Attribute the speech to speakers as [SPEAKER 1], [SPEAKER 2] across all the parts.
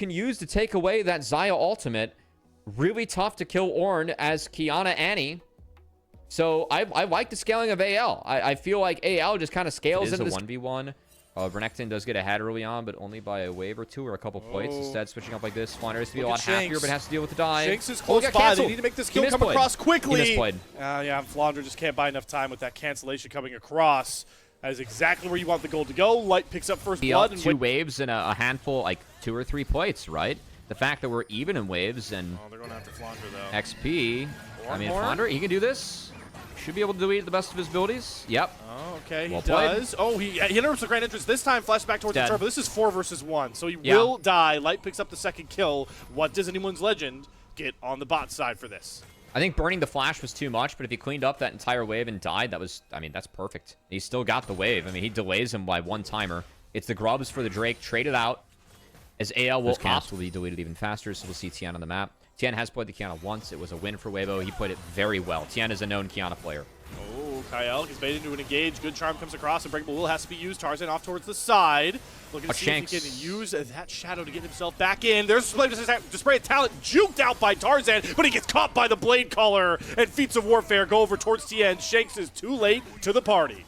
[SPEAKER 1] can use to take away that Xayah ultimate. Really tough to kill Ornn as Qiyana Annie. So I like the scaling of AL. I feel like AL just kind of scales into this 1v1. Renekton does get ahead early on, but only by a wave or two or a couple plates. Instead, switching up like this, Flounder has to be a lot happier, but has to deal with the dive.
[SPEAKER 2] Shanks is close by. They need to make this kill come across quickly.
[SPEAKER 1] He misplayed.
[SPEAKER 2] Yeah, Flounder just can't buy enough time with that cancellation coming across. That is exactly where you want the gold to go. Light picks up first blood.
[SPEAKER 1] And 2 waves and a handful, like 2 or 3 plates, right? The fact that we're even in waves and
[SPEAKER 2] they're going after Flounder, though.
[SPEAKER 1] XP. I mean, Flounder, he can do this. Should be able to do it to the best of his abilities. Yep.
[SPEAKER 2] Oh, okay,
[SPEAKER 1] well
[SPEAKER 2] he does. Oh, he interrupts the grand entrance. This time, flash back towards the turret, but this is 4 versus 1, so he will die. Light picks up the second kill. What does anyone's legend get on the bot side for this?
[SPEAKER 1] I think burning the flash was too much, but if he cleaned up that entire wave and died, that was, I mean, that's perfect. He still got the wave. I mean, he delays him by 1 timer. It's the grubs for the Drake. Trade it out. As AL will opt, will be deleted even faster, so we'll see Tian on the map. Tian has played the Qiyana once. It was a win for Weibo. He played it very well. Tian is a known Qiyana player.
[SPEAKER 2] Oh, Kyle gets baited into an engage. Good charm comes across. Unbreakable will has to be used. Tarzan off towards the side. Looking to see if he can use that shadow to get himself back in. There's display of talent juked out by Tarzan, but he gets caught by the blade caller. And feats of warfare go over towards Tien. Shanks is too late to the party.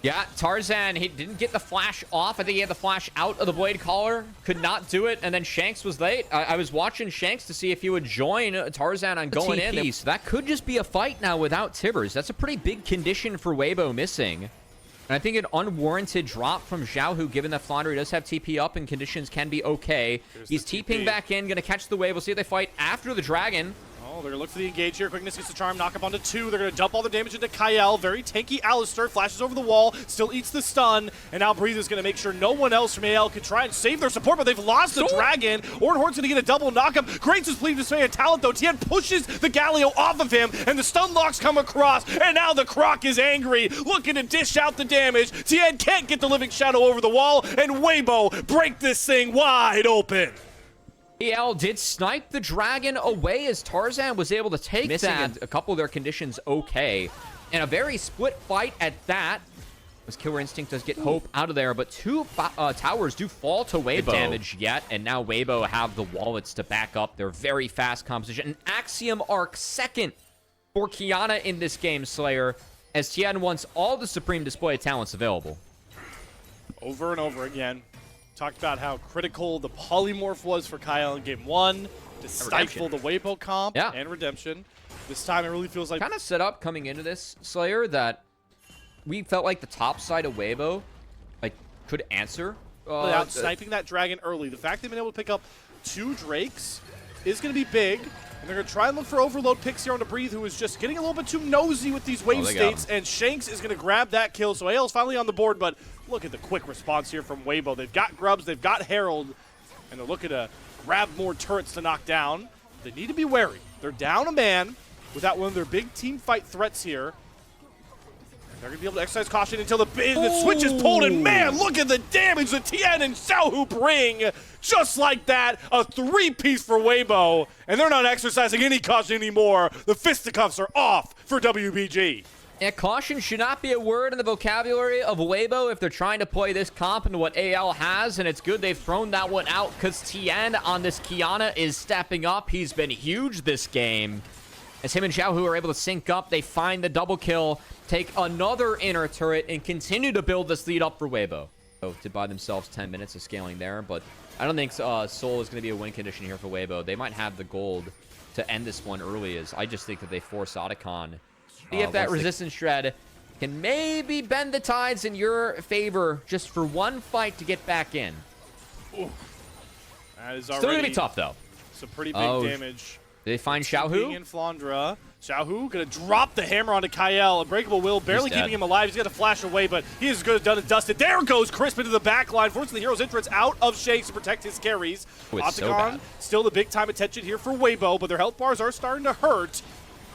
[SPEAKER 1] Yeah, Tarzan, he didn't get the flash off. I think he had the flash out of the blade caller. Could not do it, and then Shanks was late. I was watching Shanks to see if he would join Tarzan on going in. So that could just be a fight now without Tibbers. That's a pretty big condition for Weibo missing. And I think an unwarranted drop from Xiaohu, given that Flounder does have TP up and conditions can be okay. He's TPing back in, going to catch the wave. We'll see if they fight after the Dragon.
[SPEAKER 2] Oh, they're going to look for the engage here. Quickness gets the charm, knock up onto 2. They're going to dump all the damage into Kyle. Very tanky Alistar flashes over the wall, still eats the stun, and now Breeze is going to make sure no one else from AL can try and save their support, but they've lost the Dragon. Ornhorn's going to get a double knockup. Grates is pleading to display a talent, though. Tien pushes the Galio off of him, and the stun locks come across, and now the Croc is angry, looking to dish out the damage. Tien can't get the Living Shadow over the wall, and Weibo break this thing wide open.
[SPEAKER 1] EL did snipe the Dragon away as Tarzan was able to take that. A couple of their conditions okay. And a very split fight at that. As Killer Instinct does get Hope out of there, but 2 towers do fall to Weibo. Damage yet, and now Weibo have the wallets to back up their very fast composition. An Axiom Arc second for Qiyana in this game, Slayer, as Tien wants all the Supreme Display talents available.
[SPEAKER 2] Over and over again. Talked about how critical the polymorph was for Kyle in game 1 to stifle the Weibo comp and redemption. This time it really feels like
[SPEAKER 1] kind of set up coming into this, Slayer, that we felt like the top side of Weibo could answer
[SPEAKER 2] without sniping that Dragon early. The fact they've been able to pick up 2 Drakes is going to be big. And they're going to try and look for overload picks here on to Breathe, who is just getting a little bit too nosy with these wave states. And Shanks is going to grab that kill. So AL's finally on the board, but look at the quick response here from Weibo. They've got Grubs, they've got Herald, and they're looking to grab more turrets to knock down. They need to be wary. They're down a man without one of their big team fight threats here. They're going to be able to exercise caution until the switch is pulled, and man, look at the damage that Tien and Xiaohu bring. Just like that, a 3-piece for Weibo, and they're not exercising any caution anymore. The fisticuffs are off for WBG.
[SPEAKER 1] Yeah, caution should not be a word in the vocabulary of Weibo if they're trying to play this comp into what AL has, and it's good they've thrown that one out because Tien on this Qiyana is stepping up. He's been huge this game. As him and Xiaohu are able to sync up, they find the double kill, take another inner turret, and continue to build this lead up for Weibo. To buy themselves 10 minutes of scaling there, but I don't think Soul is going to be a win condition here for Weibo. They might have the gold to end this one early, as I just think that they force Otacon. See if that resistance shred can maybe bend the tides in your favor just for one fight to get back in.
[SPEAKER 2] Ooh. That is
[SPEAKER 1] still going to be tough, though.
[SPEAKER 2] Some pretty big damage.
[SPEAKER 1] Did they find Xiaohu?
[SPEAKER 2] In Flandra. Xiaohu going to drop the hammer onto Kyle. Unbreakable Will barely keeping him alive. He's going to flash away, but he is good, done and dusted. There goes Crisp into the back line. Fortunately, Hero's entrance out of Shanks to protect his carries. Otacon, still the big time attention here for Weibo, but their health bars are starting to hurt.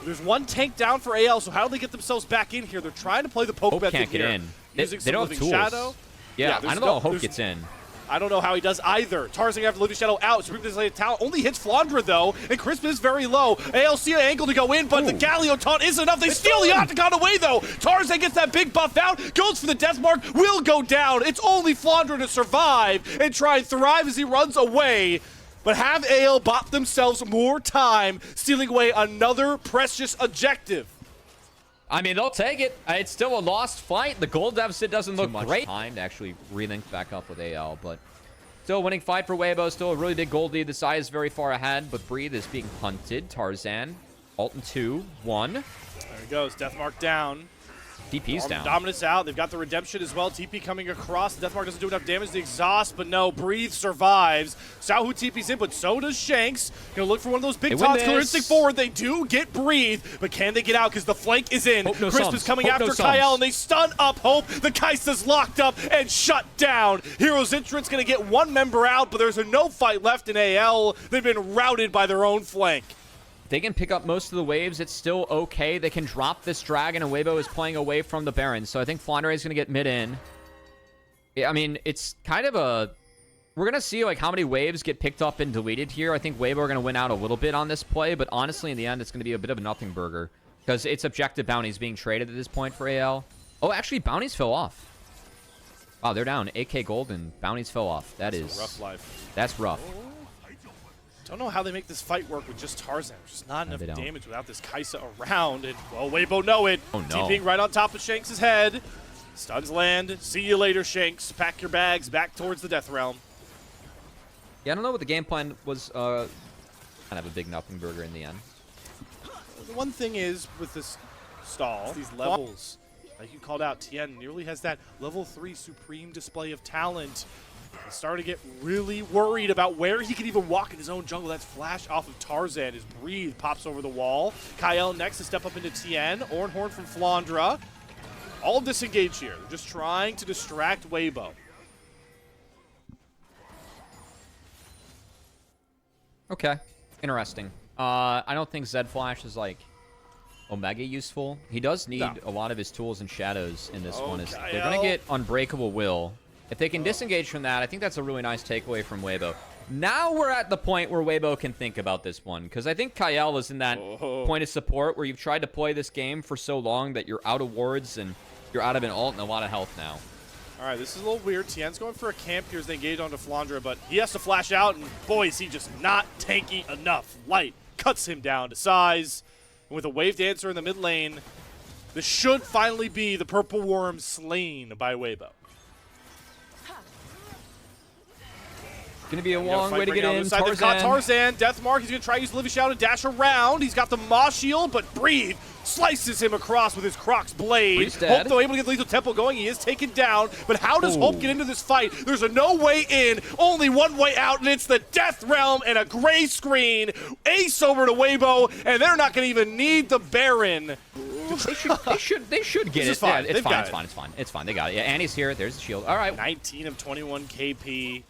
[SPEAKER 2] There's one tank down for AL, so how do they get themselves back in here? They're trying to play the poke method
[SPEAKER 1] can't get
[SPEAKER 2] here.
[SPEAKER 1] in.
[SPEAKER 2] Using
[SPEAKER 1] they don't have tools.
[SPEAKER 2] Shadow.
[SPEAKER 1] Yeah, I don't know how Hope gets in.
[SPEAKER 2] I don't know how he does either. Tarzan after Living Shadow out. Supreme Display Talent only hits Flandra though, and Crisp is very low. ALC angle to go in, but the Galio taunt is enough. They steal the Octagon away though. Tarzan gets that big buff out, goes for the death mark, will go down. It's only Flandra to survive and try and thrive as he runs away. But have AL bop themselves more time, stealing away another precious objective.
[SPEAKER 1] I mean, they'll take it. It's still a lost fight. The gold deficit doesn't look great. Time to actually relink back up with AL, but still a winning fight for Weibo. Still a really big gold lead. The side is very far ahead, but Breathe is being hunted. Tarzan, ult in 2, 1.
[SPEAKER 2] There he goes, Deathmark down.
[SPEAKER 1] DP's down.
[SPEAKER 2] Dominance out. They've got the Redemption as well. TP coming across. The Deathmark doesn't do enough damage to the exhaust, but no, Breathe survives. Xiaohu TP's in, but so does Shanks. Gonna look for one of those big taunts. Killer Instinct forward. They do get Breathe, but can they get out? Because the flank is in. Crisp is coming after Kyle, and they stun up Hope. The Kai'Sa's locked up and shut down. Heroes Entrance gonna get one member out, but there's no fight left in AL. They've been routed by their own flank.
[SPEAKER 1] They can pick up most of the waves. It's still okay. They can drop this dragon, and Weibo is playing away from the Baron. So I think Flandre is going to get mid in. I mean, it's kind of a... We're going to see like how many waves get picked up and deleted here. I think Weibo are going to win out a little bit on this play, but honestly, in the end, it's going to be a bit of a nothing burger because it's objective bounties being traded at this point for AL. Oh, actually, bounties fell off. Wow, they're down 8k gold, and bounties fell off. That's a rough life. That's rough.
[SPEAKER 2] Don't know how they make this fight work with just Tarzan. There's just not enough damage without this Kai'Sa around. And, well, Weibo know it.
[SPEAKER 1] Oh, no.
[SPEAKER 2] TPing right on top of Shanks' head. Stuns land. See you later, Shanks. Pack your bags back towards the Death Realm.
[SPEAKER 1] Yeah, I don't know what the game plan was. Kind of a big nothing burger in the end.
[SPEAKER 2] The one thing is with this stall, these levels, like you called out, Tien nearly has that level 3 supreme display of talent. He's starting to get really worried about where he can even walk in his own jungle. That's flash off of Tarzan. His Breathe pops over the wall. Kyle next to step up into Tien. Ornhorn from Flandra. All disengaged here. They're just trying to distract Weibo.
[SPEAKER 1] Okay. Interesting. I don't think Zed Flash is like Omega useful. He does need a lot of his tools and shadows in this one. They're going to get Unbreakable Will. If they can disengage from that, I think that's a really nice takeaway from Weibo. Now we're at the point where Weibo can think about this one, because I think Kyle is in that point of support where you've tried to play this game for so long that you're out of wards and you're out of an ult and a lot of health now.
[SPEAKER 2] All right, this is a little weird. Tien's going for a camp here as they engage onto Flandra, but he has to flash out, and boy, is he just not tanky enough. Light cuts him down to size, and with a Wave Dancer in the mid lane, this should finally be the Purple Worm slain by Weibo.
[SPEAKER 1] Going to be a long way to get in.
[SPEAKER 2] Tarzan. They've got Tarzan. Deathmark. He's going to try to use Living Shout and dash around. He's got the Moss Shield, but Breathe slices him across with his Croc's blade. Hope, though, able to get Lethal Tempo going. He is taken down, but how does Hope get into this fight? There's a no way in, only one way out, and it's the Death Realm and a gray screen. Ace over to Weibo, and they're not going to even need the Baron.
[SPEAKER 1] They should get it.
[SPEAKER 2] Fine.
[SPEAKER 1] Yeah, it's fine. It's fine. They got it. Yeah, Annie's here. There's the shield. All right.
[SPEAKER 2] 19 of 21 KP.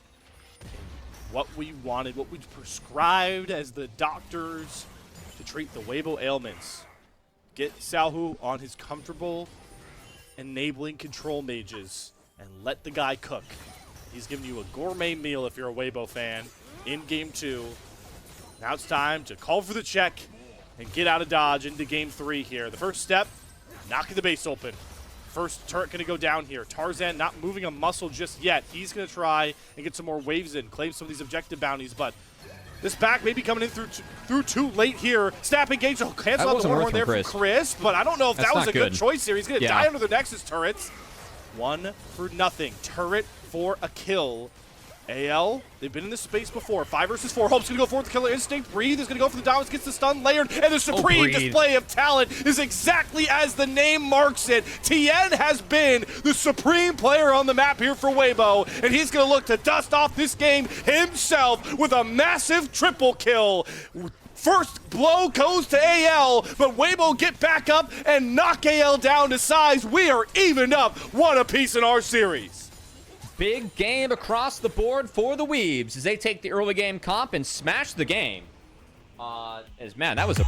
[SPEAKER 2] What we wanted, what we prescribed as the doctors to treat the Weibo ailments. Get Xiaohu on his comfortable enabling control mages and let the guy cook. He's giving you a gourmet meal if you're a Weibo fan in game 2. Now it's time to call for the check and get out of dodge into game 3 here. The first step, knocking the base open. First turret going to go down here. Tarzan not moving a muscle just yet. He's going to try and get some more waves in, claim some of these objective bounties, but this back may be coming in through too late here. Snap engage. Cancel out the Horn there from Chris, but I don't know if that was a good choice here. He's going to die under the Nexus turrets. 1 for nothing. Turret for a kill. AL, they've been in this space before. 5 versus 4. Hope's going to go for it with the Killer Instinct. Breathe is going to go for the dominance, gets the stun layered, and the supreme display of talent is exactly as the name marks it. Tien has been the supreme player on the map here for Weibo, and he's going to look to dust off this game himself with a massive triple kill. First blow goes to AL, but Weibo get back up and knock AL down to size. We are evened up 1 apiece in our series.
[SPEAKER 1] Big game across the board for the Weebs as they take the early game comp and smash the game. Man, that was a